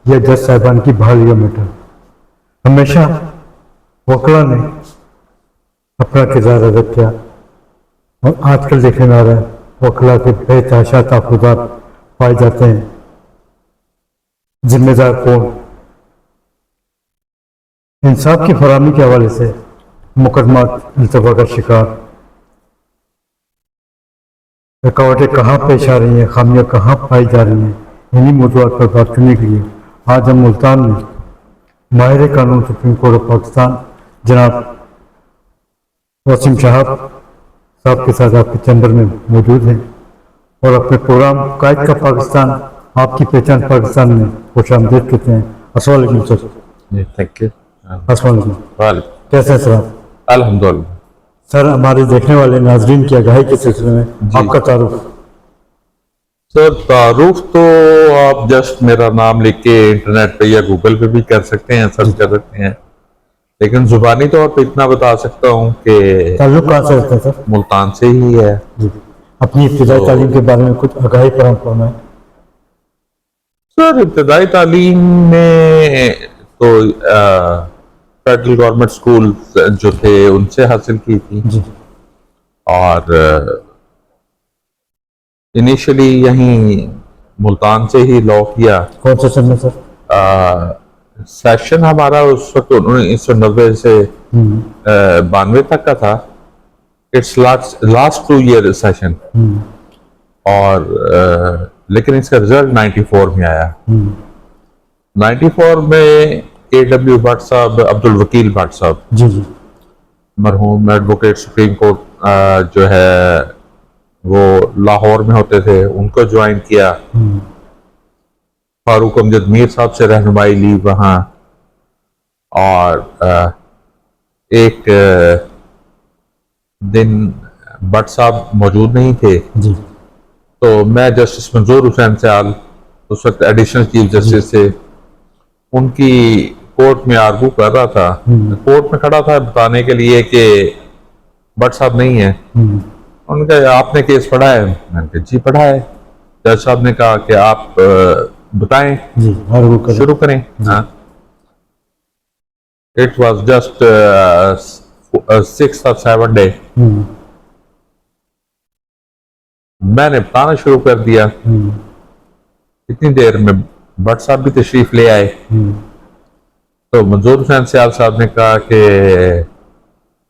या जज साहिबान की बहाली मैटर। हमेशा वकला ने अपना किरदार अदा किया और आजकल देखने में आ रहा है वकला के बेतहाशा तहफ़्फ़ुज़ात पाए जाते हैं। जिम्मेदार कौन? इंसाफ की फराहमी के हवाले से मुकदमात इल्तवा का शिकार, रुकावटें कहाँ पेश आ रही हैं, खामियां कहाँ पाई जा रही हैं, इन्हीं मौज़ूआत पर बात करने के लिए आज हम मुल्तान में माहिर कानून सुप्रीम कोर्ट ऑफ पाकिस्तान जनाब वसीम साहब साहब के साथ आपके चैम्बर में मौजूद हैं और अपने प्रोग्राम कायद का पाकिस्तान आपकी पहचान पाकिस्तान में खुशामदीद कहते हैं। अस्सलाम वालेकुम सर। Thank you. अस्सलाम वालेकुम। कैसे हैं सर आप? अल्हम्दुलिल्लाह। सर हमारे देखने वाले नाजरीन की आगाही के सिलसिले में आपका तारुफ। सर तारुफ तो आप जस्ट मेरा नाम लिख के इंटरनेट पे या गूगल पे भी कर सकते हैं, सर्च कर सकते हैं, लेकिन जुबानी तौर पे इतना बता सकता हूँ कि ताल्लुक कहाँ से रखते हैं सर? मुल्तान से ही है। जी, अपनी इब्तिदाई तालीम के बारे में कुछ आगाही फराहम फरमाएं। सर इब्तदाई तालीम में तो फेडरल गवर्नमेंट स्कूल जो थे उनसे हासिल की थी जी। और इनिशियली यहीं मुल्तान से ही लॉ किया। कौन से सन में सर? सेशन हमारा उस वक्त 1990 से 92 तक का था। इट्स लास्ट 2 ईयर सेशन और लेकिन इसका रिजल्ट 94 में आया। 94 में AW भट्ट साहब, अब्दुल वकील भट्ट साहब जी जी मरहूम एडवोकेट सुप्रीम कोर्ट जो है वो लाहौर में होते थे, उनको ज्वाइन किया। फारूक अमजद मीर साहब से रहनुमाई ली वहाँ और एक दिन भट्ट साहब मौजूद नहीं थे जी। तो मैं जस्टिस मंजूर हुसैन सयाल उस वक्त एडिशनल चीफ जस्टिस थे, उनकी कोर्ट में आर्गू कर रहा था। कोर्ट में खड़ा था बताने के लिए कि भट्ट साहब नहीं है। उन्होंने कहा आपने केस पढ़ा है? मैंने कहा जी पढ़ा है। जज साहब ने कहा कि आप बताएं जी, शुरू करें। हाँ, it was just 6 or 7 day. मैंने बताना शुरू कर दिया। इतनी देर में भट्ट साहब भी तशरीफ ले आए तो मंजूर हुसैन सयाल साहब ने कहा कि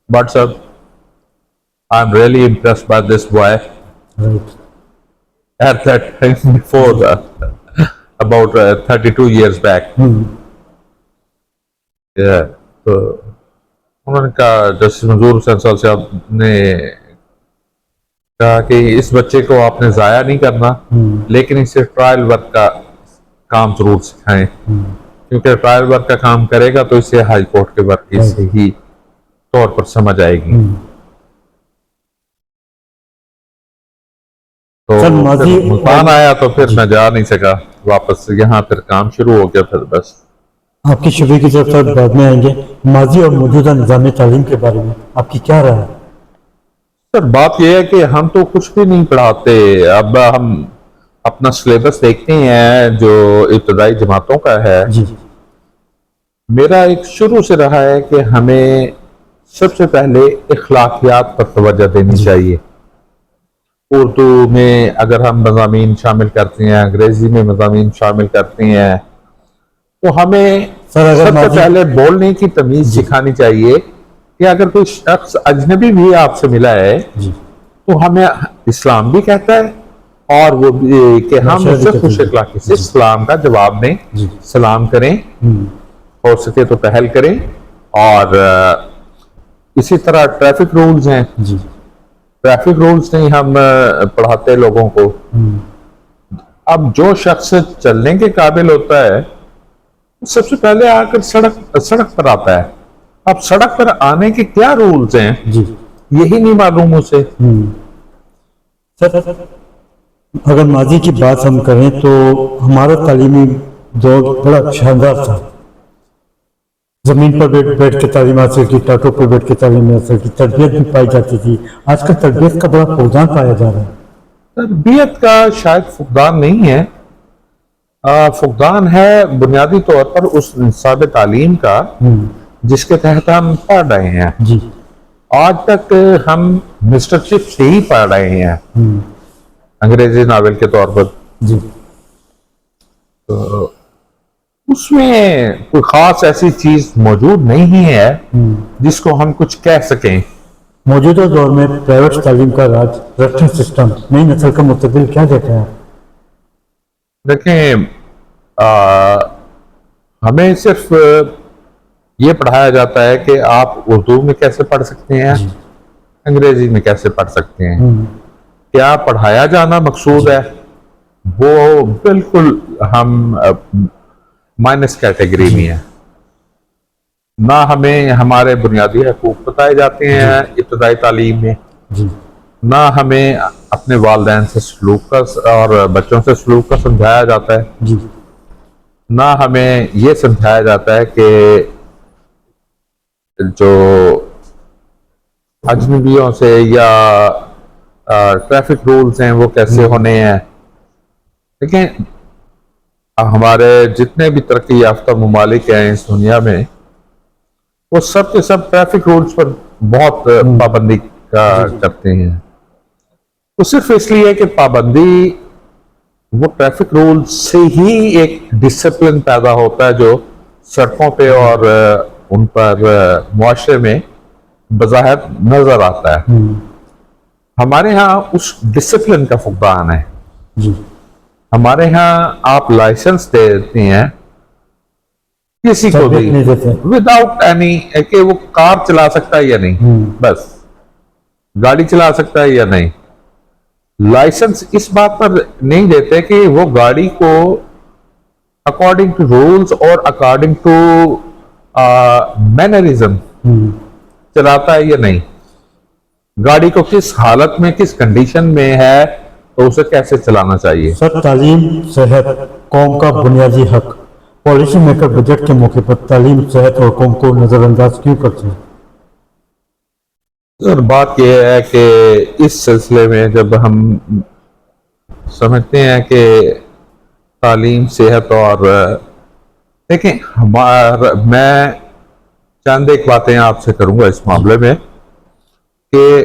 भट्ट साहब I am really impressed by this boy at that time before about 32 years back। तो उन्होंने कहा, जस्टिस मंजूर हुसैन साहब ने कहा कि इस बच्चे को आपने जाया नहीं करना, लेकिन इसे ट्रायल वर्क का काम जरूर सिखाएं, क्योंकि ट्रायल वर्क का काम करेगा तो इसे हाई कोर्ट के वर्क की सही तौर पर समझ आएगी। तो मुल्तान आया तो फिर मैं जा नहीं सका वापस, यहाँ फिर काम शुरू हो गया। फिर बस आपकी शुबे की तरफ बाद में आएंगे। माजी और मौजूदा निज़ाम तालीम के बारे में आपकी क्या राय है? सर बात यह है कि हम तो कुछ भी नहीं पढ़ाते। अब हम अपना सिलेबस देखते हैं जो इब्तदाई जमातों का है। जी। मेरा एक शुरू से रहा है कि हमें सबसे पहले इखलाकियात पर तवज्जो देनी चाहिए। उर्दू में अगर हम मज़ामीन शामिल करते हैं, अंग्रेजी में मज़ामीन शामिल करते हैं, तो हमें सबसे पहले बोलने की तमीज़ सिखानी चाहिए कि अगर कोई शख्स अजनबी भी आपसे मिला है तो हमें इस्लाम भी कहता है और वो भी कि हम उससे खुश अखलाकी से इस्लाम का जवाब दें, सलाम करें, हो सके तो पहल करें। और इसी तरह ट्रैफिक रूल्स हैं, ट्रैफिक रूल्स नहीं हम पढ़ाते लोगों को। अब जो शख्स चलने के काबिल होता है सबसे पहले आकर सड़क पर आता है। अब सड़क पर आने के क्या रूल्स हैं यही नहीं मालूम उसे। सर अगर माजी की बात हम करें तो हमारा तालीमी दौर बड़ा शानदार था। जमीन पर बैठ के तालीम हासिल की, टाटों पर बैठ के तालीम हासिल की, तरबियत भी पाई जाती थी। आजकल तरबियत का बड़ा फुकदान पाया जा रहा है। तरबियत का शायद फुकदान नहीं है, फुकदान है बुनियादी तौर पर उस निसाब तालीम का जिसके तहत हम पढ़ रहे हैं। जी आज तक हम मिस्टर चिप से ही पढ़ रहे हैं अंग्रेजी नावल के तौर पर। जी तो उसमें कोई खास ऐसी चीज मौजूद नहीं है जिसको हम कुछ कह सकें। मौजूदा दौर में प्राइवेट तालीम का राज, रट्टन सिस्टम नई नस्ल का मुस्तकबिल क्या देता है? देखें, हमें सिर्फ ये पढ़ाया जाता है कि आप उर्दू में कैसे पढ़ सकते हैं, अंग्रेजी में कैसे पढ़ सकते हैं। क्या पढ़ाया जाना मकसूद है, वो बिल्कुल हम माइनस कैटेगरी में है। ना हमें हमारे बुनियादी हकूक बताए जाते हैं इब्तदाई तालीम में, जी ना हमें अपने वालिदैन से सलूक का और बच्चों से सलूक का समझाया जाता है, जी ना हमें ये समझाया जाता है कि जो अजनबियों से या ट्रैफिक रूल्स हैं वो कैसे होने हैं। लेकिन हमारे जितने भी तरक्की याफ्ता ममालिक हैं इस दुनिया में, वो सब के सब ट्रैफिक रूल्स पर बहुत पाबंदी करते हैं। तो सिर्फ इसलिए कि पाबंदी, वो ट्रैफिक रूल से ही एक डिसिप्लिन पैदा होता है जो सड़कों पे और उन पर मुआशरे में बज़ाहिर नजर आता है। हमारे यहाँ उस डिसिप्लिन का फुकदान है। जी हमारे यहाँ आप लाइसेंस दे देते हैं किसी को भी नहीं देते। विदाउट एनी कि वो कार चला सकता है या नहीं, बस गाड़ी चला सकता है या नहीं। लाइसेंस इस बात पर नहीं देते कि वो गाड़ी को अकॉर्डिंग टू रूल्स और अकॉर्डिंग टू मैनरिज्म चलाता है या नहीं। गाड़ी को किस हालत में, किस कंडीशन में है, तो उसे कैसे चलाना चाहिए। सर, तालीम सेहत कौम का बुनियादी हक, पॉलिसी मेकर बजट के मौके पर तालीम सेहत और कौम को नजरअंदाज क्यों करते हैं? और बात यह है कि इस सिलसिले में जब हम समझते हैं कि तालीम सेहत और देखें, हमारा मैं चंद एक बातें आपसे करूंगा इस मामले में कि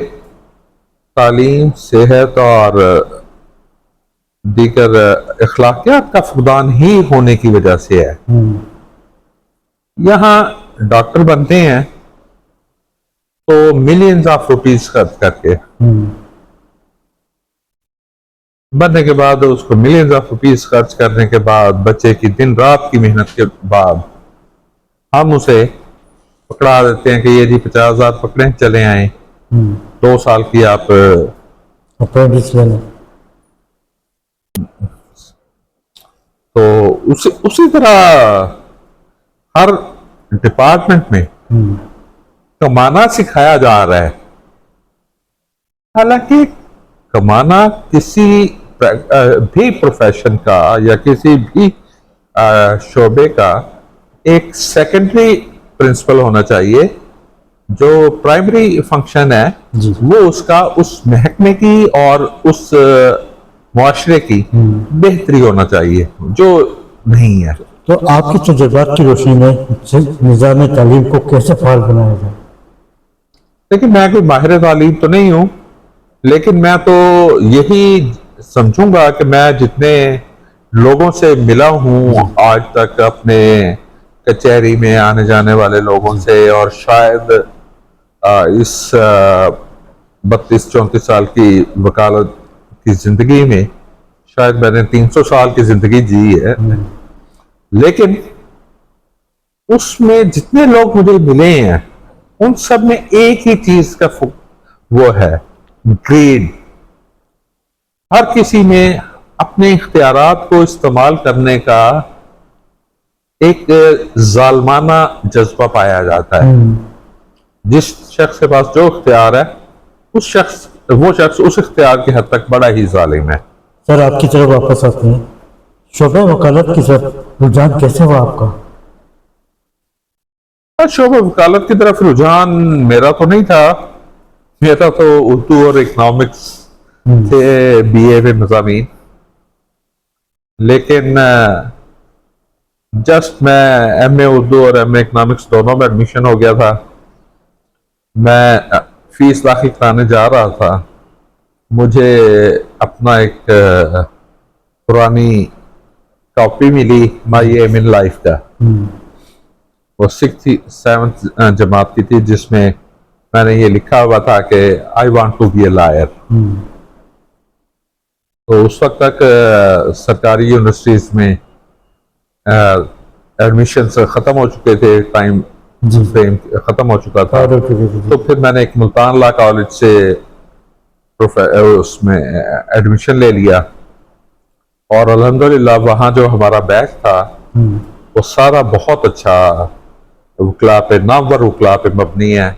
तालीम सेहत और दीगर अखलाकियात का फुकदान ही होने की वजह से है। यहाँ डॉक्टर बनते हैं तो मिलियंस ऑफ रुपीस खर्च करके, बनने के बाद उसको मिलियंस ऑफ रुपीस खर्च करने के बाद, बच्चे की दिन रात की मेहनत के बाद हम उसे पकड़ा देते हैं कि ये जी 50,000 पकड़े, चले आए, 2 साल की आप अप्रेंटिस लेना। तो उसी तरह हर डिपार्टमेंट में कमाना सिखाया जा रहा है। हालांकि कमाना किसी भी प्रोफेशन का या किसी भी शोबे का एक सेकेंडरी प्रिंसिपल होना चाहिए। जो प्राइमरी फंक्शन है वो उसका उस महकमे की और उस मुआशरे की बेहतरी होना चाहिए, जो नहीं है। तो आपकी तजुर्बात की रोशनी में निज़ाम तालीम को कैसे फाल बनाया जाए? लेकिन मैं कोई माहिर तालीम तो नहीं हूं, लेकिन मैं तो यही समझूंगा कि मैं जितने लोगों से मिला हूं आज तक, अपने कचहरी में आने जाने वाले लोगों से, और शायद इस 32-34 साल की वकालत की जिंदगी में शायद मैंने 300 साल की जिंदगी जी है, लेकिन उसमें जितने लोग मुझे मिले हैं उन सब में एक ही चीज का वो है, ग्रीड। हर किसी में अपने इख्तियारात को इस्तेमाल करने का एक जालमाना जज्बा पाया जाता है। जिस शख्स के पास जो इख्तियार है वो शख्स उस इख्तियार की हद तक बड़ा ही जालिम है। सर, आपकी तरफ वापस आते हैं। शोबे वकालत की तरफ रुझान कैसे हुआ आपका? शोबे वकालत की तरफ रुझान मेरा तो नहीं था। मेरा तो उर्दू और इकोनॉमिक्स थे, बीए में मज़ामीन। लेकिन जस्ट मैं एमए उर्दू और एमए इकोनॉमिक्स दोनों में एडमिशन हो गया था। मैं फीस दाखिल कराने जा रहा था, मुझे अपना एक पुरानी कॉपी मिली माई एम इन लाइफ का। वो 6th-7th जमात की थी, जिसमें मैंने ये लिखा हुआ था कि I want to be a liar. तो उस वक्त तक सरकारी यूनिवर्सिटीज में एडमिशन खत्म हो चुके थे, टाइम फ्रेम खत्म हो चुका था। तो फिर मैंने एक मुल्तान ला कॉलेज से उसमें एडमिशन ले लिया, और अल्हम्दुलिल्लाह वहाँ जो हमारा बैच था वो सारा बहुत अच्छा वकला पे, नामवर वकला पे मबनी है,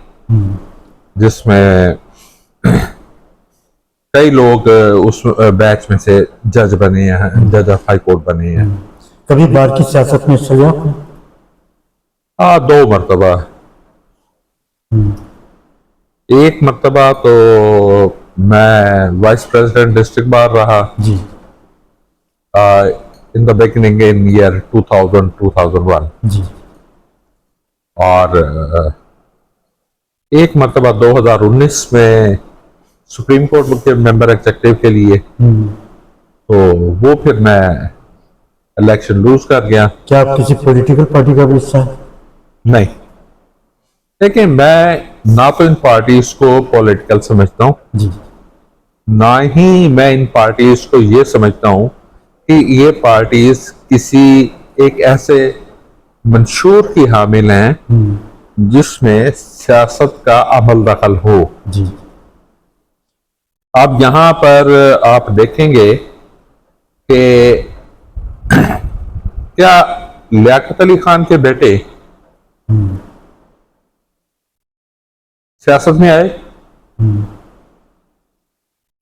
जिसमें कई लोग उस बैच में से जज बने हैं, जज ऑफ हाई कोर्ट बने हैं। कभी बार की सियासत में हिस्सा लिया आपने? हाँ, 2 मरतबा। एक मरतबा तो मैं वाइस प्रेसिडेंट डिस्ट्रिक्ट बार रहा जी। In the beginning in year 2000-2001। जी। और एक मरतबा 2019 में सुप्रीम कोर्ट के मेंबर एग्जीक्यूटिव के लिए, तो वो फिर मैं इलेक्शन लूज कर गया। क्या आप किसी पॉलिटिकल पार्टी का भी हिस्सा है? नहीं, लेकिन मैं ना तो इन पार्टीज को पॉलिटिकल समझता हूँ, जी। ना ही मैं इन पार्टीज को ये समझता हूँ कि ये पार्टीज किसी एक ऐसे मंशूर की हामिल हैं जिसमें सियासत का अमल दखल हो। जी। अब यहां पर आप देखेंगे कि क्या लियाकत अली खान के बेटे सियासत में आए?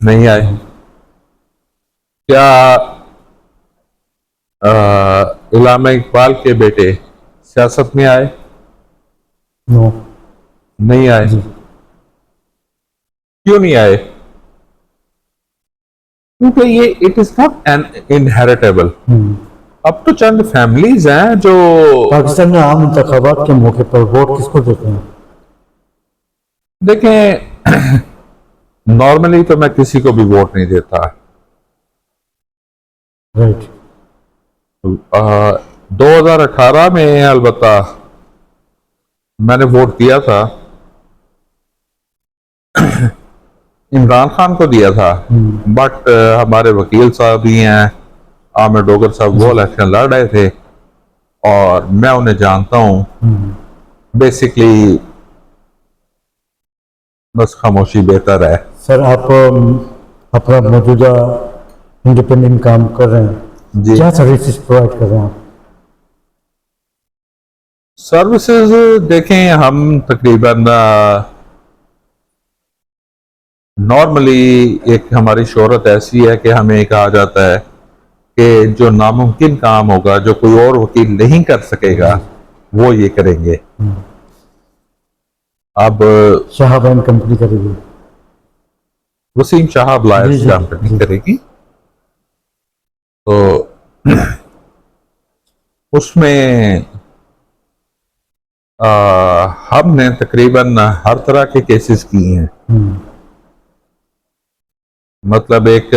नहीं आए। क्या इल्लामा इकबाल के बेटे सियासत में आए? नो। नहीं आए। क्यों नहीं आए? क्योंकि ये it is not an inheritable. अब तो चंद फैमिलीज हैं जो पाकिस्तान में आम इंतखाबात के मौके पर वोट किसको देते हैं? देखें, नॉर्मली तो मैं किसी को भी वोट नहीं देता। राइट। 2018 में अलबत्ता मैंने वोट दिया था, इमरान खान को दिया था, बट हमारे वकील साहब भी हैं, आमिर डोगर साहब, वो इलेक्शन लड़ रहे थे और मैं उन्हें जानता हूं। बेसिकली बस खामोशी बेहतर है। सर, आप अपना मौजूदा इंडिपेंडेंट काम कर रहे हैं जी। क्या सर्विसेज प्रोवाइड कर रहे हैं आप? सर्विसेज देखें, हम तकरीबन नॉर्मली एक हमारी शोहरत ऐसी है कि हमें कहा जाता है कि जो नामुमकिन काम होगा, जो कोई और वकील नहीं कर सकेगा, वो ये करेंगे। अब शाहबान कंपनी करेगी, वसीम शाहब लायर्स कंपनी करेगी। तो उसमें हमने तकरीबन हर तरह के केसेस किए हैं। मतलब एक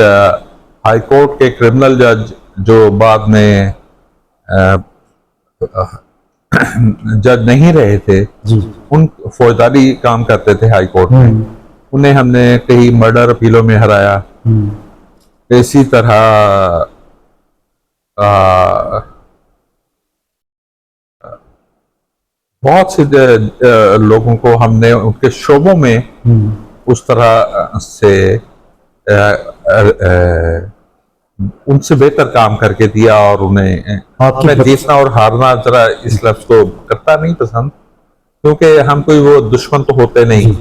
हाई कोर्ट के क्रिमिनल जज जो बाद में जज नहीं रहे थे, जी। उन फौजदारी काम करते थे हाई कोर्ट में, उन्हें हमने कई मर्डर अपीलों में हराया। इसी तरह बहुत से लोगों को हमने उनके शोबों में उस तरह से उनसे बेहतर काम करके दिया। और उन्हें जीतना और हारना जरा इस लफ्ज को करता नहीं पसंद, क्योंकि हम कोई वो दुश्मन तो होते नहीं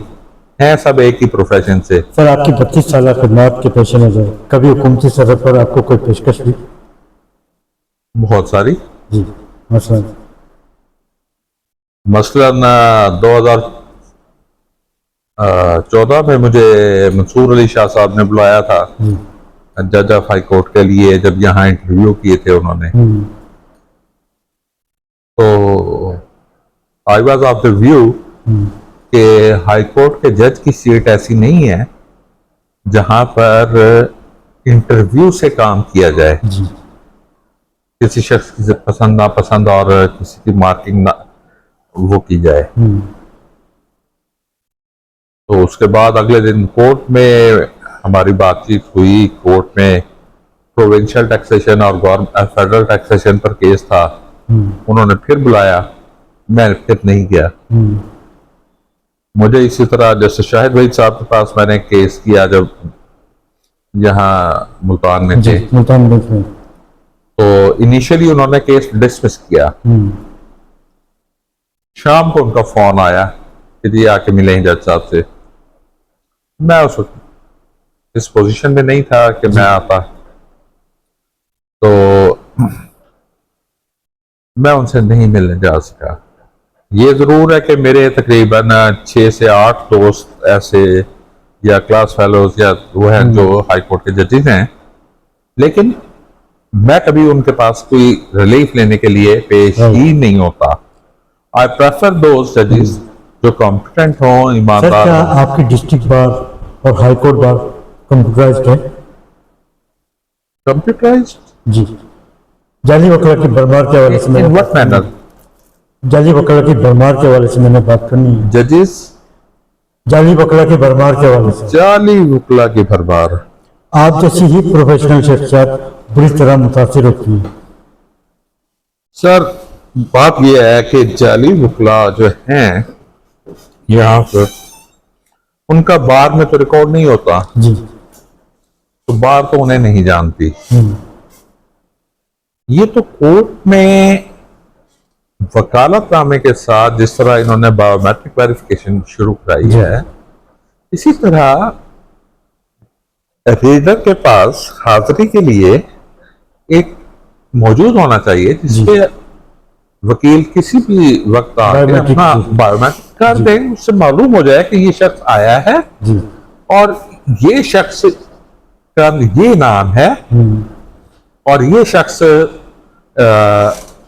हैं, सब एक ही प्रोफेशन से। सर, आपकी 25 साल खिदमत के पेश नजर कभी हुकूमती सरहद पर आपको कोई पेशकश दी? बहुत सारी। जी। मसलन 2014 में मुझे मंसूर अली शाह साहब ने बुलाया था जज ऑफ हाई कोर्ट के लिए जब यहाँ इंटरव्यू किए थे उन्होंने, तो I was of the view कि हाई कोर्ट के जज की सीट ऐसी नहीं है जहां पर इंटरव्यू से काम किया जाए, किसी शख्स की पसंद नापसंद और किसी की मार्किंग ना वो की जाए। तो उसके बाद अगले दिन कोर्ट में हमारी बातचीत हुई। कोर्ट में प्रोविंशियल टैक्सेशन और फेडरल टैक्सेशन पर केस था। उन्होंने फिर बुलाया, मैं फिर नहीं गया। मुझे इसी तरह जैसे शाहिद भाई साहब के पास मैंने केस किया जब यहाँ मुल्तान में थे, मुल्तान में, तो इनिशियली उन्होंने केस डिसमिस किया। शाम को उनका फोन आया कि जी आके मिले हैं जज साहब से। मैं उस वक्त इस पोजीशन में नहीं था कि मैं आता, तो मैं उनसे नहीं मिलने जा सका। ये जरूर है कि मेरे तकरीबन 6 से 8 दोस्त ऐसे या क्लास फेलोज या वो हैं जो हाई कोर्ट के जजेस हैं, लेकिन मैं कभी उनके पास कोई रिलीफ लेने के लिए पेश ही नहीं होता। आई प्रेफर दोज जजेस जो कॉम्पिटेंट हों, ईमानदार क्या हों। आपकी डिस्ट्रिक्ट बार और हाई कोर्ट बार कंप्यूटराइज्ड है? कंप्यूटराइज्ड जी। जाली वकला की भरमार के हवाले से इन व्हाट मैनर? जाली वकला की भरमार के हवाले से मैंने बात करनी है। जजेस जाली वकला की भरमार के हवाले से जाली वकला की भरमार आप जैसी ही प्रोफेशनल शख्सियत बुरी तरह मुतासिर होती है। सर, बात यह है कि जाली वकला जो हैं यहाँ पर, उनका बार में तो रिकॉर्ड नहीं होता जी। तो बार तो उन्हें नहीं जानती। ये तो कोर्ट में वकालतनामे के साथ जिस तरह इन्होंने बायोमेट्रिक वेरिफिकेशन शुरू कराई है, इसी तरह रीडर के पास हाजिरी के लिए एक मौजूद होना चाहिए जिसके वकील किसी भी वक्त आके अपना बायोमेट्रिक कर दे, उससे मालूम हो जाए कि ये शख्स आया है जी। और ये शख्स का ये नाम है और ये शख्स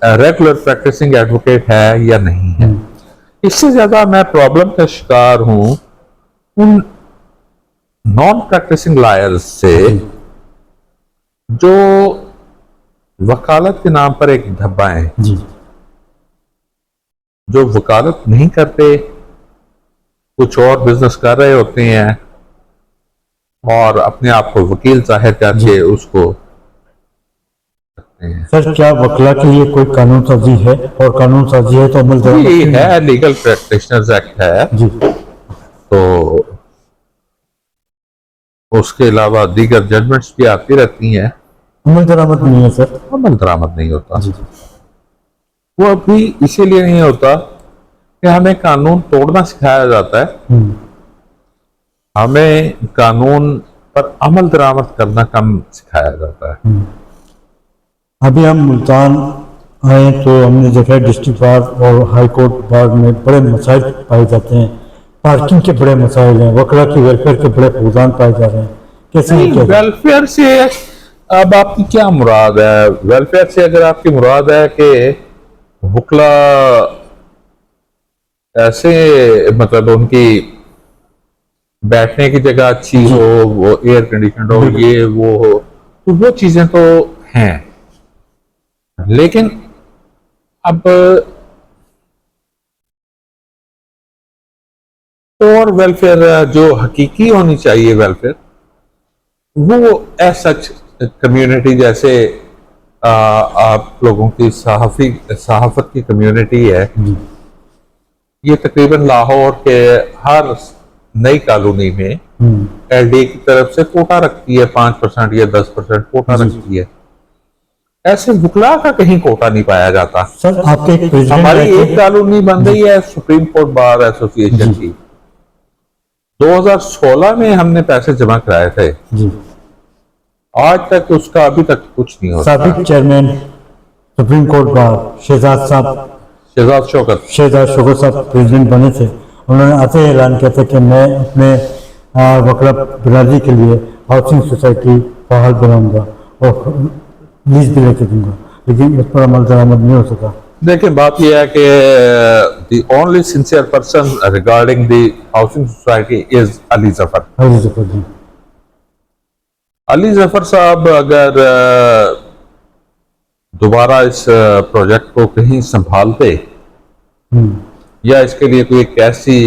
रेगुलर प्रैक्टिसिंग एडवोकेट है या नहीं है। इससे ज्यादा मैं प्रॉब्लम का शिकार हूं उन नॉन प्रैक्टिसिंग लॉयर्स से जो वकालत के नाम पर एक धब्बा है जी। जो वकालत नहीं करते, कुछ और बिजनेस कर रहे होते हैं और अपने आप को वकील जाहिर करके उसको हैं। सर, क्या वकला के लिए कोई कानून साजी है? और कानून साजी है तो अमल ये है, लीगल प्रैक्टिशनर्स एक्ट है जी। तो उसके अलावा दीगर जजमेंट्स भी आती रहती हैं। अमल दरामद नहीं है सर? अमल दरामद नहीं होता जी। वो अभी इसीलिए नहीं होता कि हमें कानून तोड़ना सिखाया जाता है, हमें कानून पर अमल दरामद करना कम सिखाया जाता है। अभी हम मुल्तान आए तो हमने देखा डिस्ट्रिक्ट बार और हाई कोर्ट बार में बड़े मसाइल पाए जाते हैं। पार्किंग के बड़े मसाइल हैं, वकला की वेलफेयर के बड़े फौजान पाए जा रहे हैं। कैसे वेलफेयर से अब आपकी क्या मुराद है? वेलफेयर से अगर आपकी मुराद है कि वकला ऐसे मतलब उनकी बैठने की जगह अच्छी हो, वो एयर कंडीशन हो, ये वो हो, तो वो चीजें तो हैं, लेकिन अब और वेलफेयर जो हकीकी होनी चाहिए वेलफेयर, वो एज सच कम्युनिटी जैसे आप लोगों की सहाफत की कम्युनिटी है, ये तकरीबन लाहौर के हर नई कॉलोनी में एलडी की तरफ से कोटा रखती है, 5% या 10% कोटा रखती है। ऐसे वकला का कहीं कोटा नहीं पाया जाता। सर, आपके हमारी एक कॉलोनी बन रही है सुप्रीम कोर्ट बार एसोसिएशन की, 2016 में हमने पैसे जमा कराए थे जी। आज तक उसका अभी तक कुछ नहीं होता। साबिक chairman supreme court bar Shahzad Shaukat साहब प्रेसिडेंट बने थे। उन्होंने आते ऐलान किया था कि मैं अपने वकला बिरादरी के लिए हाउसिंग सोसाइटी बहाल बनाऊंगा और लीज भी लेके दूंगा, लेकिन इस पर अमल दरामद नहीं हो सका। देखिए बात यह है कि the only sincere person regarding the housing society is Ali Zafar. Ali Zafar ji. Ali Zafar sahab अगर दोबारा इस प्रोजेक्ट को कहीं संभालते या इसके लिए कोई एक ऐसी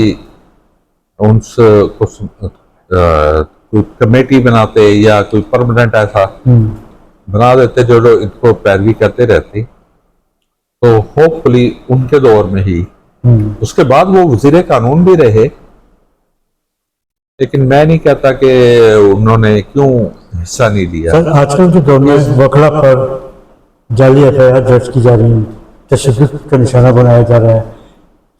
उनको कोई कमेटी बनाते या कोई परमानेंट ऐसा बना देते जो लोग इनको पैरवी करते रहते, तो होपफुली उनके दौर में ही, उसके बाद वो वजीर कानून भी रहे, लेकिन मैं नहीं कहता कि उन्होंने क्यों हिस्सा नहीं लिया। सर आजकल के दौर में वकला पर जाली एफआईआर दर्ज की जा रही है, तशद्दुद का निशाना बनाया जा रहा है।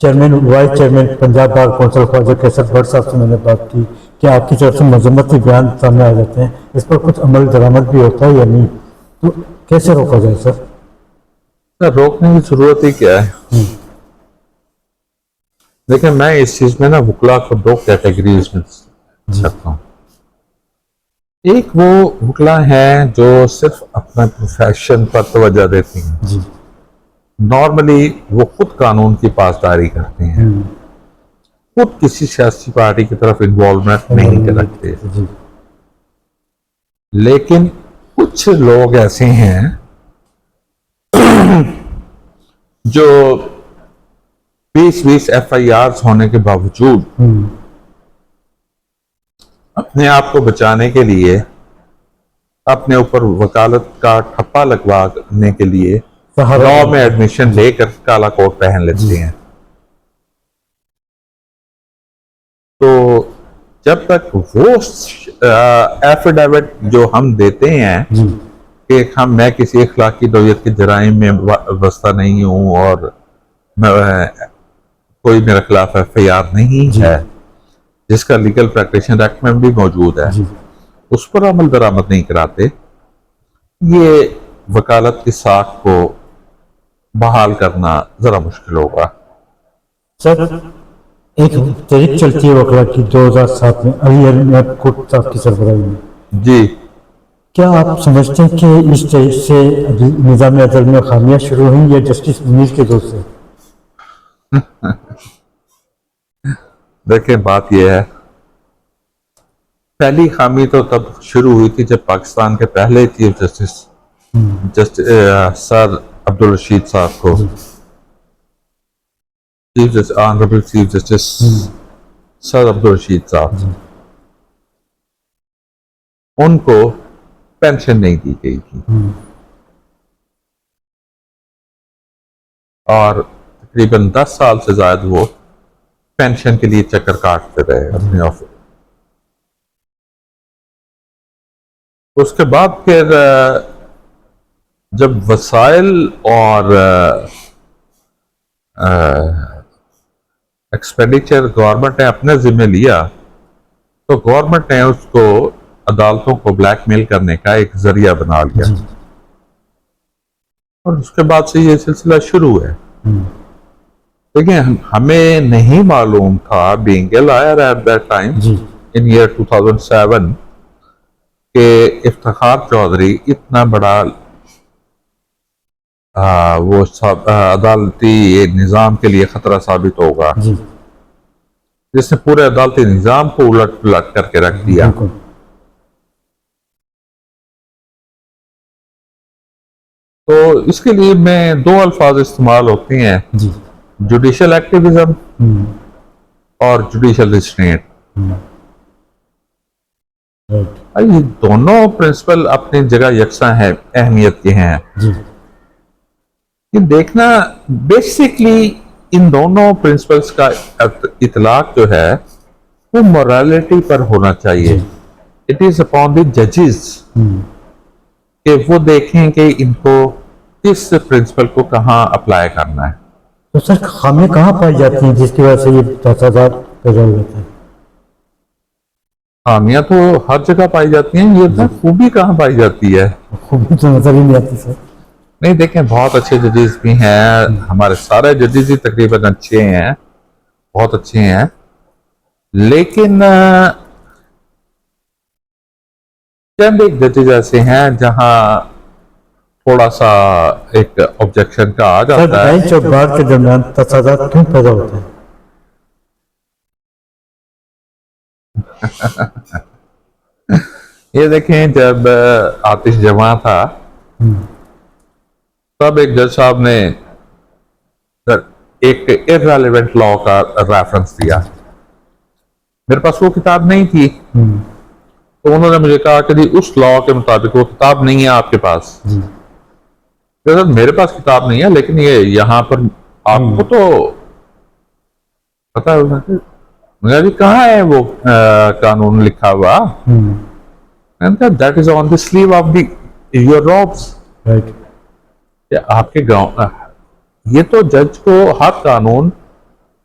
Chairman vice chairman Punjab bar council Khawaja Qaiser Butt sahab से मैंने बात की कि आपकी तरफ से मजम्मती बयान सामने आ जाते हैं, इस पर कुछ अमल दरामद भी होता है या नहीं, तो कैसे रोका जाए सर? सर रोकने की जरूरत ही क्या है? देखिए मैं इस चीज में ना वकला को दो कैटेगरीज में सकता हूँ। एक वो वकला हैं जो सिर्फ अपने प्रोफेशन पर तवज्जो देती हैं जी। नॉर्मली वो खुद कानून की पासदारी करते हैं, खुद किसी सियासी पार्टी की तरफ इन्वॉल्वमेंट नहीं रखते। जी। लेकिन कुछ लोग ऐसे हैं जो 20-20 FIRs होने के बावजूद अपने आप को बचाने के लिए, अपने ऊपर वकालत का ठप्पा लगवाने के लिए लॉ में एडमिशन लेकर काला कोट पहन लेते हैं। तो जब तक वो एफिडेविट जो हम देते हैं कि मैं किसी अखलाकी नौयत के जराइम में वाबस्ता नहीं हूं और कोई मेरे खिलाफ FIR नहीं है, जिसका लीगल प्रैक्टिशनर एक्ट में भी मौजूद है, उस पर अमल दरामद नहीं कराते, ये वकालत की साख को बहाल करना जरा मुश्किल होगा। सर एक तहरीक चलती है वकला की 2007 में अली अहमद कोट साहब की सरबराही में जी। क्या आप समझते हैं कि इस तरह से निज़ाम अदल में खामियां शुरू हुई या जस्टिस मुनीर के दौर से? देखिए बात यह है, पहली खामी तो तब शुरू हुई थी जब पाकिस्तान के पहले chief justice sir Abdul Rashid साहब को, honourable chief justice sir Abdul Rashid साहब, उनको पेंशन नहीं दी गई थी और तकरीबन 10 साल से ज्यादा वो पेंशन के लिए चक्कर काटते रहे अपने ऑफिस। उसके बाद फिर जब वसाइल और एक्सपेंडिचर गवर्नमेंट ने अपने जिम्मे लिया, तो गवर्नमेंट ने उसको अदालतों को ब्लैकमेल करने का एक जरिया बना लिया और उसके बाद से ये सिलसिला शुरू है। लेकिन हमें नहीं मालूम था, being a lawyer at that time in year 2007, कि इफ्तिखार चौधरी इतना बड़ा वो सब अदालती निज़ाम के लिए खतरा साबित होगा, जिसने पूरे अदालती निज़ाम को उलट पुलट करके रख दिया। तो इसके लिए मैं दो अल्फाज इस्तेमाल होते हैं, जुडिशल एक्टिविज्म और जुडिशल रिस्ट्रेंट। ये दोनों प्रिंसिपल अपनी जगह यकसा है, अहमियत के हैं। ये देखना बेसिकली इन दोनों प्रिंसिपल्स का इतलाक जो है वो मोरालिटी पर होना चाहिए। इट इज अपॉन द जजेस कि वो देखें कि इनको किस प्रिंसिपल को कहाँ अप्लाई करना है। तो सर खामियां कहाँ पाई जाती हैं जिसकी वजह से ये भ्रष्टाचार पैदा हो जाता है? खामियां तो हर जगह पाई जाती हैं, ये खूबी कहाँ पाई जाती है? खूबी तो नजर ही नहीं आती सर। नहीं देखें, बहुत अच्छे जजेस भी हैं, हमारे सारे जजेस ही तकरीबन अच्छे हैं, बहुत अच्छे हैं, लेकिन चंद एक जजेस ऐसे हैं जहां थोड़ा सा एक ऑब्जेक्शन का आ सर, जाता है। बेंच और बार के दरमियान तसादात क्यों पैदा होते हैं? ये देखें, जब आतिश जमा था तब एक जज साहब ने एक इररेलेवेंट लॉ का रेफरेंस दिया। मेरे पास वो किताब नहीं थी, तो उन्होंने मुझे कहा कि जी उस लॉ के मुताबिक वो किताब नहीं है आपके पास। तो सर मेरे पास किताब नहीं है, लेकिन ये यहाँ पर आपको तो पता है। मैंने कहा, जी कहाँ है वो कानून लिखा हुआ? That is on the sleeve of the your robes. Right. आपके गांव, ये तो जज को हर कानून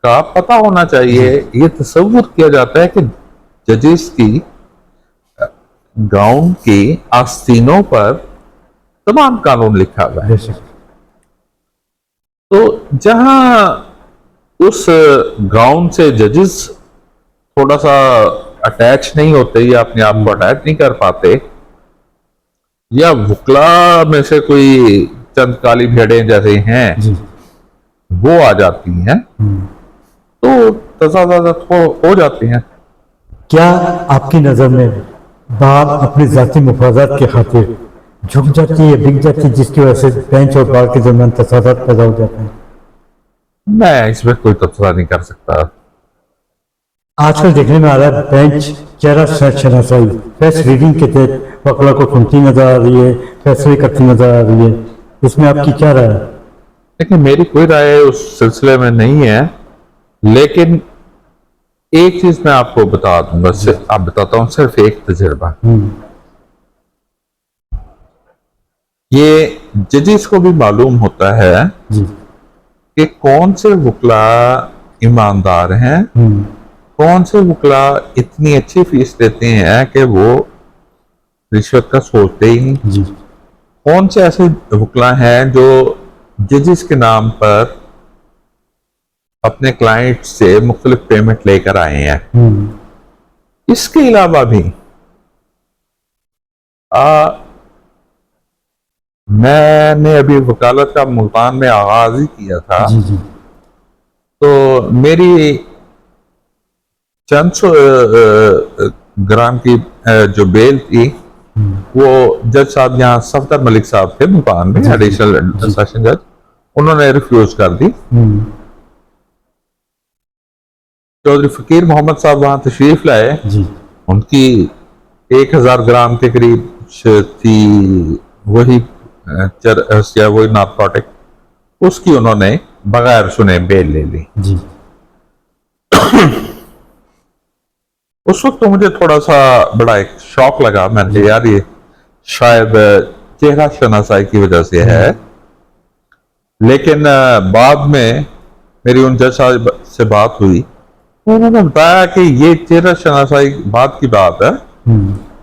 का पता होना चाहिए। ये तस्वुर किया जाता है कि जजेस की गाउन की आस्तीनों पर तमाम कानून लिखा हुआ है। बेशक। तो जहां उस गाउन से जजेस थोड़ा सा अटैच नहीं होते या अपने आप को अटैच नहीं कर पाते, या वकला में से कोई चंद काली भेड़ें जैसे हैं जी। वो आ जाती हैं, तो तजादात हो जाती हैं। क्या आपकी नजर में बार अपने जाती मुफादात के खातिर झुक जाती है, बिक जाती है, जिसकी वजह से बेंच और बार के दरमियान तसादात पैदा हो जाते हैं? मैं इसमें कोई तबसरा नहीं कर सकता। आजकल देखने में आ रहा है बेंच चेहरा शनासाई फेस रीडिंग के तहत वकला को सुनती नजर आ रही है, फैसले करती नजर आ रही है। इसमें आपकी क्या राय है? लेकिन मेरी कोई राय उस सिलसिले में नहीं है, लेकिन एक चीज मैं आपको बता दूंगा, आप बताता हूं, सिर्फ एक तजुर्बा। ये जजेस को भी मालूम होता है जी। कि कौन से वकला ईमानदार हैं, कौन से वकला इतनी अच्छी फीस देते हैं कि वो रिश्वत का सोचते ही नहीं। जी। कौन से ऐसे वकला हैं जो जजेस के नाम पर अपने क्लाइंट से मुख्तलिफ पेमेंट लेकर आए हैं। इसके अलावा भी मैंने अभी वकालत का मुल्तान में आगाज ही किया था। जी जी। तो मेरी चंद सौ ग्राम की जो बेल थी, वो जज साहब यहाँ सफदर मलिक साहब थे मुल्तान में, एडिशनल सेशन जज, उन्होंने रिफ्यूज कर दी। चौधरी फकीर मोहम्मद साहब वहां तशरीफ लाए, उनकी 1000 ग्राम के करीब थी वही वही नारकोटिक, उसकी उन्होंने बगैर सुने बेल ले ली। जी। उस वक्त तो मुझे थोड़ा सा बड़ा एक शौक लगा। मैंने यार ये शायद चेहरा शनासाई की वजह से है, लेकिन बाद में मेरी उन जज साहब से बात हुई, उन्होंने बताया कि ये चेहरा शनासाई बाद की बात है।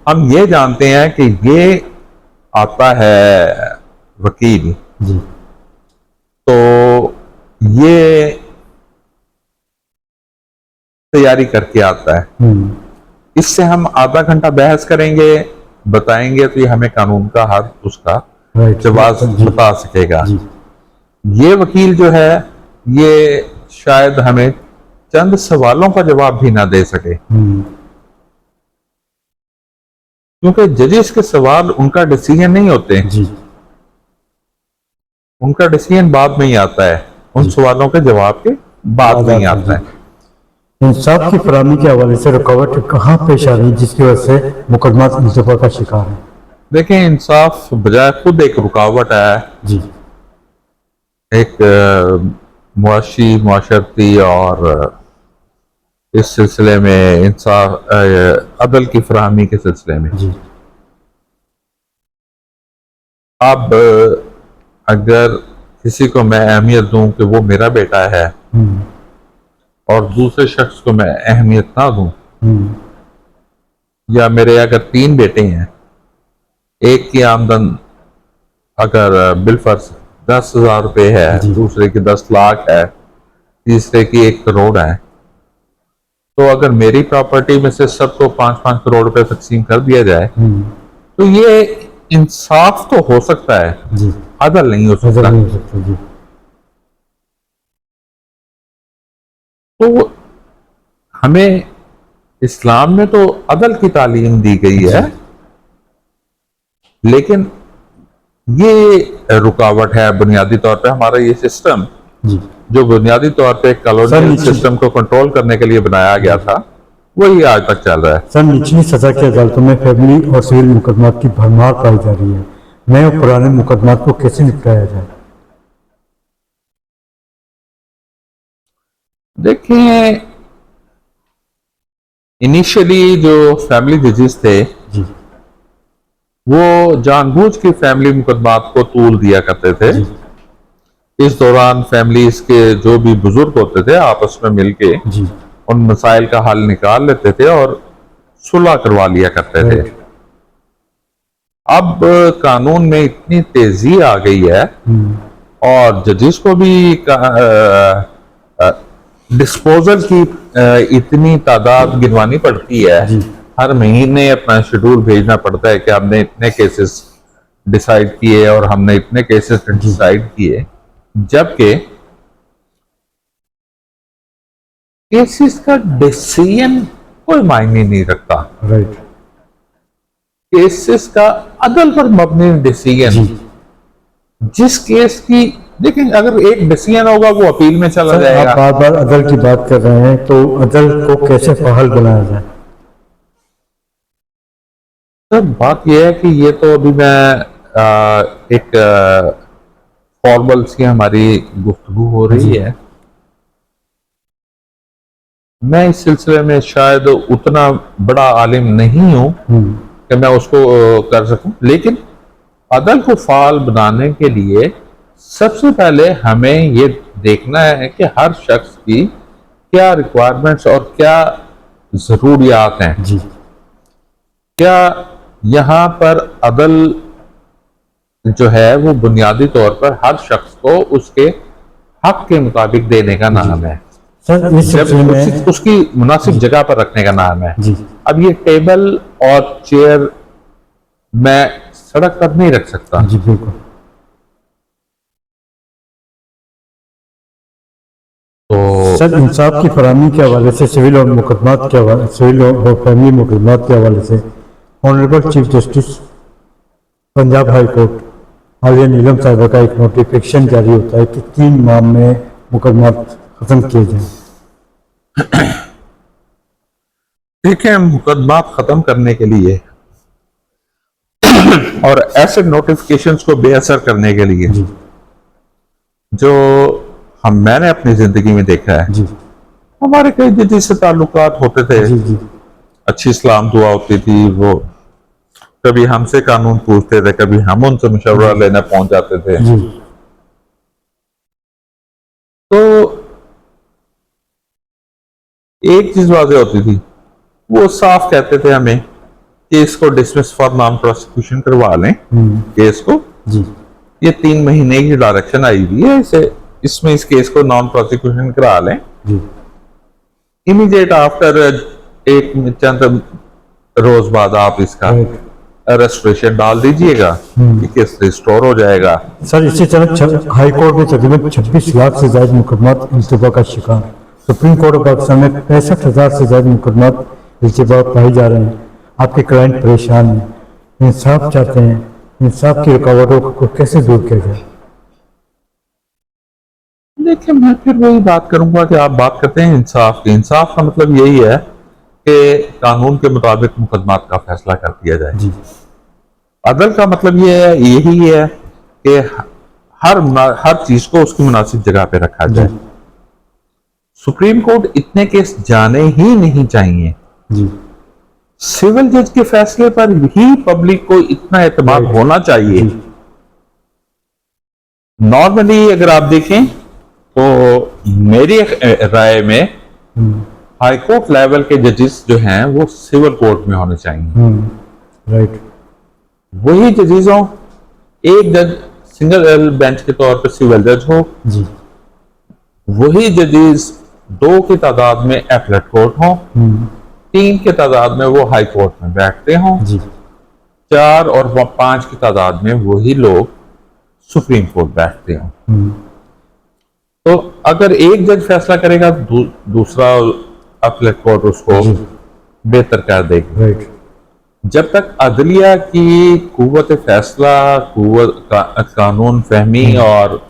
हम ये जानते हैं कि ये आता है वकील, तो ये तैयारी करके आता है, इससे हम आधा घंटा बहस करेंगे, बताएंगे तो ये हमें कानून का हर उसका जवाब बता सकेगा। ये वकील जो है ये शायद हमें चंद सवालों का जवाब भी ना दे सके, क्योंकि जजेस के सवाल उनका डिसीजन नहीं होते, उनका डिसीजन बाद में ही आता है, उन सवालों के जवाब के बाद में ही आता है। इंसाफ की फराहमी के हवाले से रुकावट कहाँ पेश आ रही है जिसकी वजह से मुकदमा इल्तफा का शिकार है? देखें, इंसाफ बजाय खुद एक रुकावट है। एक मुआशी मुआशरती और इस सिलसिले में इंसाफ अदल की फराहमी के सिलसिले में। अब अगर किसी को मैं अहमियत दूं कि वो मेरा बेटा है और दूसरे शख्स को मैं अहमियत ना दूं, या मेरे अगर 3 बेटे हैं, एक की आमदन अगर बिलफर्ज 10,000 रुपये है, दूसरे की 10 लाख है, तीसरे की 1 करोड़ है, तो अगर मेरी प्रॉपर्टी में से सबको 5-5 करोड़ रुपए तकसीम कर दिया जाए तो ये इंसाफ तो हो सकता है, जी, अदल नहीं हो नजर सकता। नहीं हो सकता जी। तो हमें इस्लाम में तो अदल की तालीम दी गई है, लेकिन ये रुकावट है बुनियादी तौर पे हमारा ये सिस्टम, जी जो बुनियादी तौर पे कॉलोनियल निश्चित- सिस्टम को कंट्रोल करने के लिए बनाया गया था, वही आज तक चल रहा है। सर, निचली सजा की अदालतों में फैमिली और सिविल मुकदमात की भरमार पाई जा रही है। नए और पुराने मुकदमात को कैसे निपटाया जाए? देखिए, इनिशियली जो फैमिली जजेस थे जी वो जानबूझ के फैमिली मुकदमात को तूल दिया करते थे। जी इस दौरान फैमिलीज के जो भी बुजुर्ग होते थे आपस में मिलके जी उन मसाइल का हल निकाल लेते थे और सुलह करवा लिया करते थे। राइट। अब कानून में इतनी तेजी आ गई है और जजेस को भी डिस्पोजल की इतनी तादाद गिनवानी पड़ती है, जी हर महीने अपना शेड्यूल भेजना पड़ता है कि हमने इतने केसेस डिसाइड किए और हमने इतने केसेस डिसाइड किए, जबकि केसेस का डिसीजन कोई मायने नहीं रखता। राइट। केसेस का अदल पर मबनी डिसीजन, जी जिस केस की, लेकिन अगर एक डिसीजन होगा वो अपील में चला सर, जाएगा। आप बार बार अदल की बात कर रहे हैं, तो अदल को कैसे फहाल बनाया जाए? सर, बात यह है कि ये तो अभी मैं एक फॉर्मल सी हमारी गुफ्तगू हो रही है। मैं इस सिलसिले में शायद उतना बड़ा आलिम नहीं हूं कि मैं उसको कर सकूं, लेकिन अदल को फाल बनाने के लिए सबसे पहले हमें ये देखना है कि हर शख्स की क्या रिक्वायरमेंट्स और क्या जरूरियात हैं। जी क्या यहाँ पर अदल जो है वो बुनियादी तौर पर हर शख्स को उसके हक के मुताबिक देने का नाम है, सर, इस जब सिलसिले में उसकी मुनासिब जगह पर रखने का नाम है। जी अब ये टेबल और चेयर मैं सड़क पर नहीं रख सकता। जी बिल्कुल। तो सर, इंसाफ की फराहमी के हवाले से सिविल और मुकदमात के हवाले सिविल और फैमिली मुकदमात के हवाले से honourable chief justice Punjab high court Aalia Neelum sahiba का एक नोटिफिकेशन जारी होता है कि 3 माह में मुकदमात खत्म किए जाए। देखिए, मुकदमा खत्म करने के लिए और ऐसे नोटिफिकेशंस को बेअसर करने के लिए जी जो मैंने अपनी जिंदगी में देखा है, जी हमारे कई जजेस से ताल्लुकात होते थे, जी जी अच्छी इस्लाम दुआ होती थी, वो कभी हमसे कानून पूछते थे, कभी हम उनसे मशवरा लेने पहुंच जाते थे। जी तो एक चीज वाज़ेह होती थी, वो साफ कहते थे हमें कि इसको डिसमिस फॉर नॉन प्रोसिक्यूशन करवा लें केस को। जी ये 3 महीने की डायरेक्शन आई हुई है, इसमें इस केस को नॉन प्रोसिक्यूशन करा लें। जी इमीडिएट आफ्टर एक चंद रोज बाद आप इसका राइट। रेस्ट्रेशन डाल दीजिएगा, ये केस रिस्टोर हो जाएगा। सर, इसी तरह हाई कोर्ट में तकरीबन 26 लाख से ज्यादा मुकदमात इल्तिबा का शिकार। सुप्रीम कोर्ट ऑफ पाकिस्तान में 65,000 से ज्यादा मुकदमात इल्तिबा पाए जा रहे हैं। आपके क्लाइंट परेशान हैं, इंसाफ चाहते हैं। इंसाफ की रुकावटों को कैसे दूर किया जाए? देखिए, मैं फिर वही बात करूंगा कि आप बात करते हैं इंसाफ की। इंसाफ का मतलब यही है कि कानून के मुताबिक मुकदमात का फैसला कर दिया जाए। जी अदल का मतलब यही है कि हर चीज को उसकी मुनासिब जगह पे रखा जाए। सुप्रीम कोर्ट इतने केस जाने ही नहीं चाहिए। जी सिविल जज के फैसले पर ही पब्लिक को इतना एतमाद होना चाहिए। नॉर्मली अगर आप देखें तो मेरी राय में हाई कोर्ट लेवल के जजेस जो हैं वो सिविल कोर्ट में होने चाहिए। राइट। वही जजेस हो, एक जज सिंगल बेंच के तौर पर सिविल जज हो, जी वही जजेस 2 की तादाद में एपलेट कोर्ट हो, 3 की तादाद में वो हाई कोर्ट में बैठते हों। जी 4 और 5 की तादाद में वही लोग सुप्रीम कोर्ट बैठते हैं। तो अगर एक जज फैसला करेगा, दूसरा अपीलेट कोर्ट उसको जी। बेहतर कर देगी। राइट। जब तक अदलिया की कुव्वत फैसला, कानून फहमी और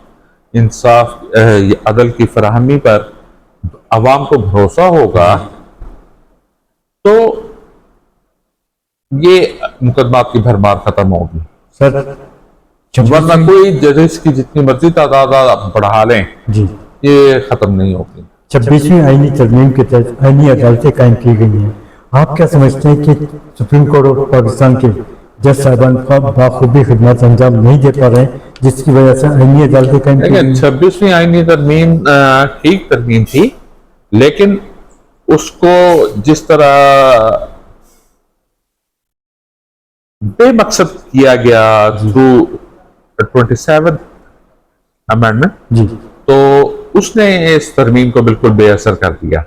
इंसाफ, अदल की फराहमी पर अवाम को भरोसा होगा, तो ये मुकदमात की भरमार खत्म होगी। सर वरना कोई जजेस की जितनी मर्जी तादाद आप बढ़ा लें, जी, ये खत्म नहीं होगी। 26वीं आईनी तरमीम के तहत आईनी अदालतें कायम की गई हैं। आप क्या समझते हैं कि सुप्रीम कोर्ट ऑफ पाकिस्तान के जज साहबान बाखूबी खिदमत अंजाम नहीं दे पा रहे हैं, जिसकी वजह से आईनी अदालतें कायम की गई? 26वीं आईनी तरमीम ठीक तरमीम थी, लेकिन उसको जिस तरह बेमकसद किया गया थ्रू 27th अमेंडमेंट, जी। तो उसने इस तरमीम को बिल्कुल बेअसर कर दिया।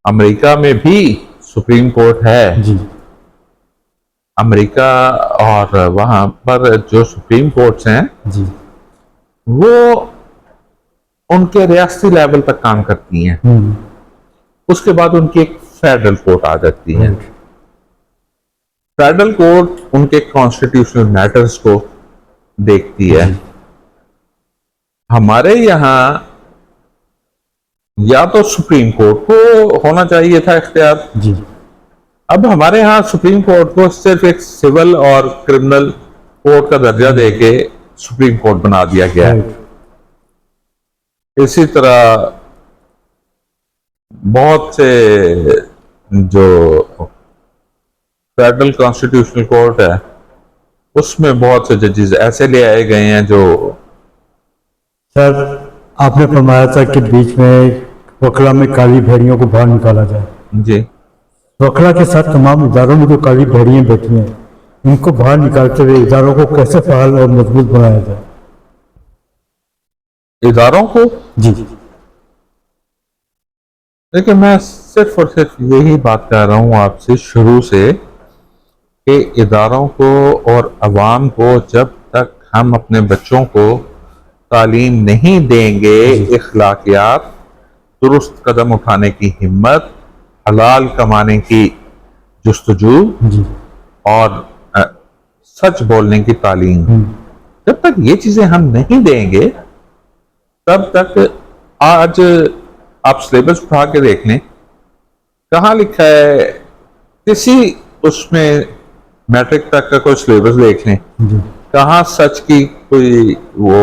अमेरिका में भी सुप्रीम कोर्ट है जी। अमेरिका, और वहां पर जो सुप्रीम कोर्ट्स हैं जी। वो उनके रियासती लेवल तक काम करती हैं। उसके बाद उनकी एक फेडरल कोर्ट आ जाती है। फेडरल कोर्ट उनके कॉन्स्टिट्यूशनल मैटर्स को देखती है। हमारे यहाँ या तो सुप्रीम कोर्ट को होना चाहिए था इख्तियार जी। अब हमारे यहाँ सुप्रीम कोर्ट को सिर्फ एक सिविल और क्रिमिनल कोर्ट का दर्जा देके सुप्रीम कोर्ट बना दिया गया है। इसी तरह बहुत से जो फेडरल कॉन्स्टिट्यूशनल कोर्ट है उसमें बहुत से जजेस ऐसे ले आए गए हैं जो, सर आपने फरमाया था कि बीच में वकला में काली भेड़ियों को बाहर निकाला जाए। जी, वकला के साथ तमाम इदारों में जो काली भेड़ियां बैठी हैं, इनको बाहर निकालते हुए इदारों को कैसे फाल और मजबूत बनाया जाए? इदारों को, जी। देखिए मैं सिर्फ और सिर्फ यही बात कर रहा हूं आपसे शुरू से कि इदारों को और अवाम को जब तक हम अपने बच्चों को तालीम नहीं देंगे, इखलाकियात, दुरुस्त कदम उठाने की हिम्मत, हलाल कमाने की जुस्तजू जी। और सच बोलने की तालीम, जब तक ये चीजें हम नहीं देंगे तब तक, आज आप सिलेबस उठा के देख लें, कहाँ लिखा है किसी उसमें मैट्रिक तक का कोई सिलेबस देख लें, कहाँ सच की कोई वो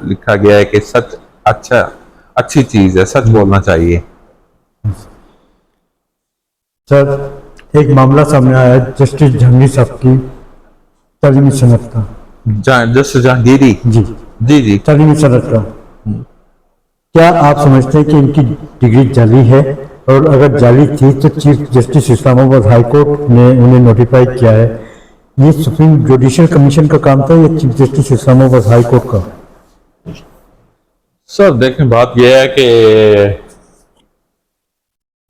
लिखा गया है कि सच अच्छी चीज है, सच बोलना चाहिए। सर एक मामला सामने आया है जस्टिस जहांगीर साहब की तालीमी सनत का। जस्टिस जहांगीरी, जी जी जी, तालीमी सनत का, क्या आप समझते हैं कि इनकी डिग्री जाली है? और अगर जाली थी तो chief justice Islamabad high court ने उन्हें नोटिफाई किया है। ये सुप्रीम जुडिशियल कमीशन का काम था या chief justice Islamabad high court का? सर देखें, बात यह है कि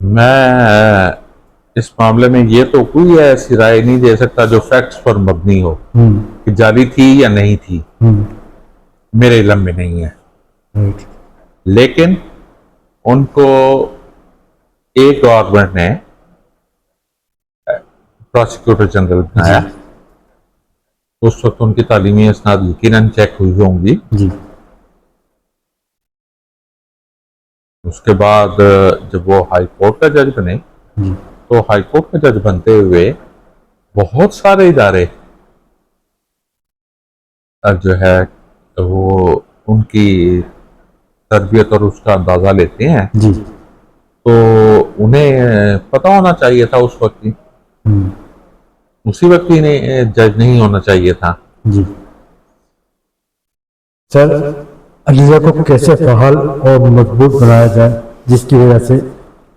मैं इस मामले में ये तो कोई ऐसी राय नहीं दे सकता जो फैक्ट्स पर मबनी हो कि जाली थी या नहीं थी, मेरे इल्म में नहीं है। लेकिन उनको एक गवर्नमेंट ने प्रोसिक्यूटर जनरल बनाया, उस वक्त उनकी तालीमी इसनाद यकीनन चेक हुई होंगी। उसके बाद जब वो हाई कोर्ट का जज बने, तो हाई कोर्ट का जज बनते हुए बहुत सारे इदारे जो है वो उनकी तरबियत और उसका अंदाजा लेते हैं। तो उन्हें पता होना चाहिए था उस वक्त ही, उसी वक्त ही जज नहीं होना चाहिए था। जी सर, अलीजा को कैसे फहाल और मजबूत बनाया जाए जिसकी वजह से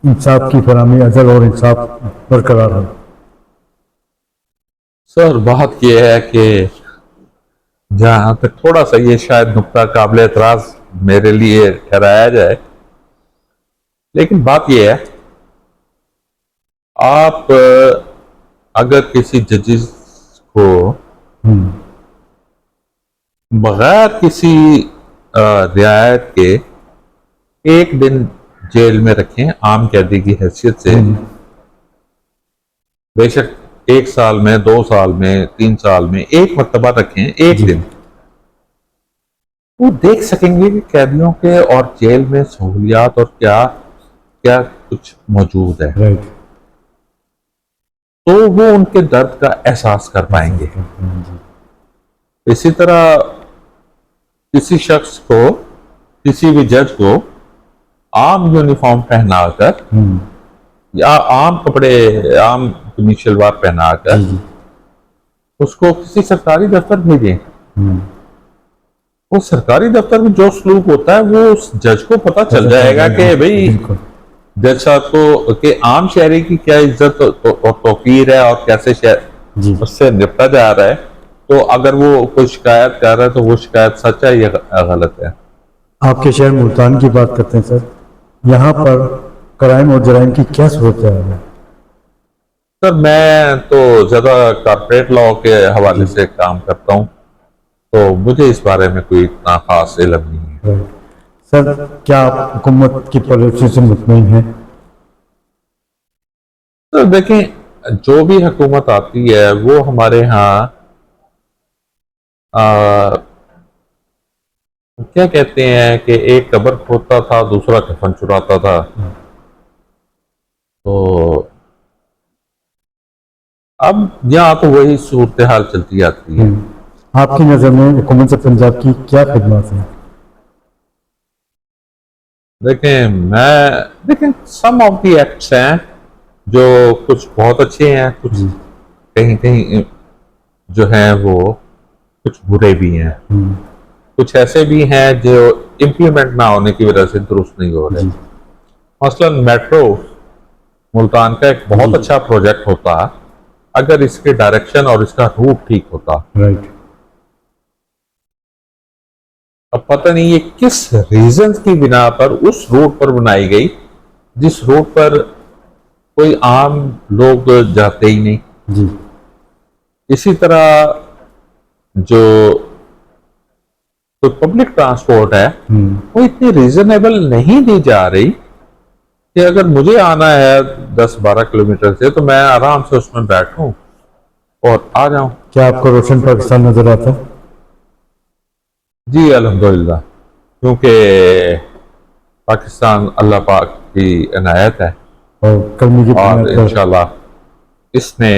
इंसाफ की फराहमी, अदल और इंसाफ बरकरार हो? सर बात यह है कि जहां तक थोड़ा सा ये शायद नुक्ता काबिल एतराज मेरे लिए ठहराया जाए, लेकिन बात यह है, आप अगर किसी जजेस को हम्म, बगैर किसी रियायत के एक दिन जेल में रखें आम कैदी की हैसियत से, बेशक 1 साल में, 2 साल में, 3 साल में, एक मरतबा रखें एक जी। दिन, वो देख सकेंगे कि कैदियों के और जेल में सहूलियात और क्या क्या कुछ मौजूद है, राइट। तो वो उनके दर्द का एहसास कर पाएंगे। जी। इसी तरह किसी शख्स को, किसी भी जज को आम यूनिफॉर्म पहनाकर हम्म, या आम कपड़े, आम कमीशलवार पहनाकर जी जी। उसको किसी सरकारी दफ्तर भेजें, हम्म, वो सरकारी दफ्तर में जो सलूक होता है वो उस जज को पता चल जाएगा कि भाई बिल्कुल। जज साहब को कि आम शहरी की क्या इज्जत और तौकीर है और कैसे जी। उससे निपटा जा रहा है। तो अगर वो कोई शिकायत कर रहा है तो वो शिकायत सच है या गलत है। आपके शहर मुल्तान की बात करते हैं सर, यहाँ पर क्राइम और जराइम की क्या सूरत है? सर मैं तो ज्यादा कारपोरेट लॉ के हवाले से काम करता हूँ, तो मुझे इस बारे में कोई इतना खास इल्म नहीं है। राइट। सर, क्या आप हुकूमत की पॉलिसी से मुतमईन हैं? तो देखें, जो भी हुकूमत आती है वो हमारे यहाँ क्या कहते हैं कि एक कब्र खोदता था, दूसरा कफन चुराता था। तो अब यहाँ तो वही सूरत हाल चलती आती है। आपकी नज़र में हुकूमत पंजाब की क्या खिदमत है? देखें सम ऑफ द एक्ट्स हैं जो कुछ बहुत अच्छे हैं, कुछ जी। कहीं कहीं जो हैं वो कुछ बुरे भी हैं, कुछ ऐसे भी हैं जो इम्प्लीमेंट ना होने की वजह से दुरुस्त नहीं हो रहे। जी। मसलन मेट्रो मुल्तान का एक बहुत जी। अच्छा प्रोजेक्ट होता अगर इसके डायरेक्शन और इसका रूट ठीक होता। राइट। अब पता नहीं ये किस रीजन की बिना पर उस रूट पर बनाई गई जिस रूट पर कोई आम लोग जाते ही नहीं। जी। इसी तरह जो तो पब्लिक ट्रांसपोर्ट है वो इतनी रीजनेबल नहीं दी जा रही कि अगर मुझे आना है 10-12 किलोमीटर से तो मैं आराम से उसमें बैठूं और आ जाऊं। क्या आपको रोशन पाकिस्तान नजर आता है? जी अल्हम्दुलिल्लाह, क्योंकि पाकिस्तान अल्लाह पाक की इनायत है और कर्मी की और बुनियाद पर। इंशाल्लाह इसने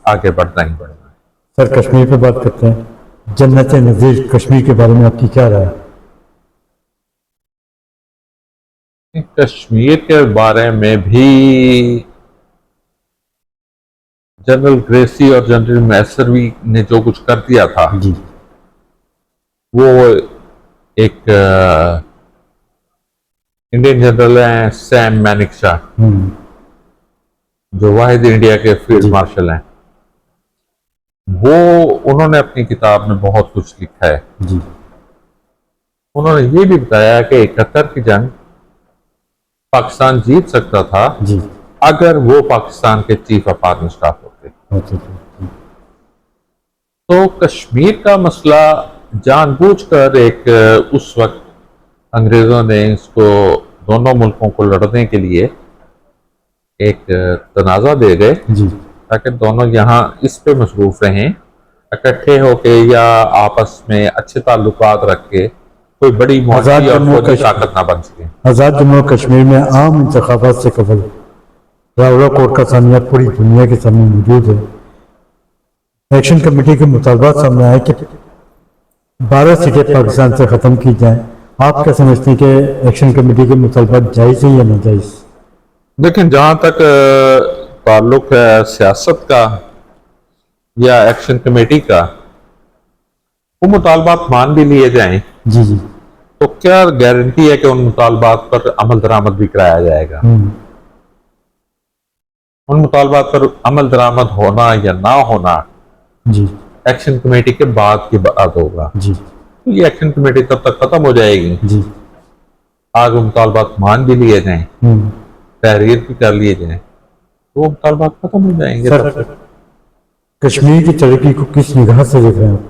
आगे बढ़ना ही बढ़ना सर, कश्मीर पे बात करते हैं। जन्नत नज़ीर कश्मीर के बारे में आपकी क्या राय है? है। कश्मीर के बारे में भी जनरल ग्रेसी और जनरल मैसरवी ने जो कुछ कर दिया था जी। वो एक इंडियन जनरल हैं सैम मैनिकशा, जो वाहिद इंडिया के फील्ड जी। मार्शल हैं, वो उन्होंने अपनी किताब में बहुत कुछ लिखा है। जी। उन्होंने ये भी बताया कि 71 की जंग पाकिस्तान जीत सकता था जी। अगर वो पाकिस्तान के चीफ ऑफ आर्मी स्टाफ होते। अच्छा। तो कश्मीर का मसला जानबूझकर एक उस वक्त अंग्रेजों ने इसको दोनों मुल्कों को लड़ने के लिए एक तनाज़ा दे गए जी। ताकि दोनों यहाँ इस पे मसरूफ रहें, इकट्ठे होके या आपस में अच्छे ताल्लुकात रख के कोई बड़ी आज़ाद मौजी और जम्मू फौजी कश्मीर ताकत ना बन सके। आज़ाद जम्मू और कश्मीर में आम इंतखाबात से कबल रावला कोर्ट का सामना पूरी दुनिया के सामने मौजूद है। एक्शन कमेटी के मुतालबात सामने आए कि 12 सीटें पाकिस्तान से ख़त्म की जाएं। आप क्या समझते हैं कि एक्शन कमेटी के मुतालबात जायज़ है या नाजायज़? लेकिन जहां तक ताल्लुक है सियासत का या एक्शन कमेटी का, वो मुतालबात मान भी लिए जाएं जी जी। तो क्या गारंटी है कि उन मुतालबात पर अमल दरामद भी कराया जाएगा। उन मुतालबात पर अमल दरामद होना या ना होना जी एक्शन कमेटी के बाद की बात होगा। जी तो ये एक्शन कमेटी तब तक खत्म हो जाएगी, जी। आज वो मुतालबात मान भी लिए जाएं, तहरीर भी कर लिए जाएं, तो वो मुतालबात खत्म हो जाएंगे। सर, तब तक कश्मीर की तरक्की को किस निगाह से देख रहे हैं आप?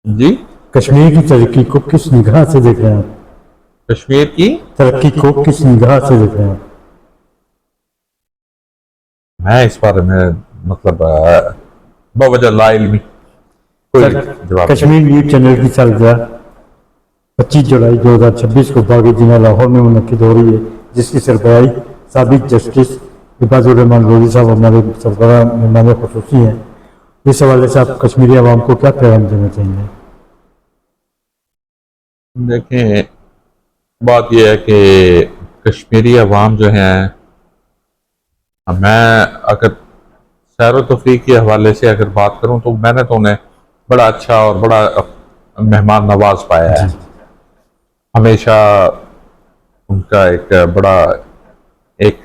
जी, कश्मीर की तरक्की को किस निगाह से देख रहे हैं आप? कश्मीर की तरक्की को किस निगाह से देख रहे हैं आप? मैं इस बारे में मतलब बवजह ला इल्मी कोई जवाब कश्मीर न्यूज चैनल की सालगिरह 25 जुलाई 2026 को बागी जिला लाहौर में मुनक्किद हो रही है, जिसकी सरबराही साबिक जस्टिस इबादुर रहमान रोजी साहब हमारे सरबराह मेहमान खुसूसी हैं। इस हवाले से आप कश्मीरी आवाम को क्या पैगाम देना चाहेंगे? देखें, बात यह है कि कश्मीरी अवाम जो है, मैं अगर सैर व तफरीह के हवाले से अगर बात करूं तो मैंने तो उन्हें बड़ा अच्छा और बड़ा मेहमान नवाज पाया है। हमेशा उनका एक बड़ा एक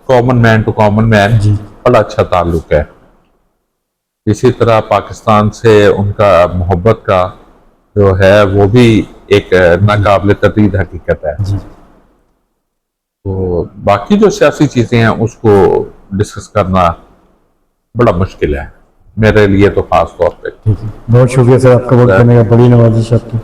common man to common man जी। बड़ा अच्छा ताल्लुक है। इसी तरह पाकिस्तान से उनका मोहब्बत का जो है वो भी एक नाकाबिल तर्दीद हकीकत है। जी। तो बाकी जो सियासी चीज़ें हैं उसको डिस्कस करना बड़ा मुश्किल है मेरे लिए तो, ख़ास तौर पे। ठीक है, बहुत शुक्रिया सर आपका वक्त देने का, बड़ी नवाजिश आपकी।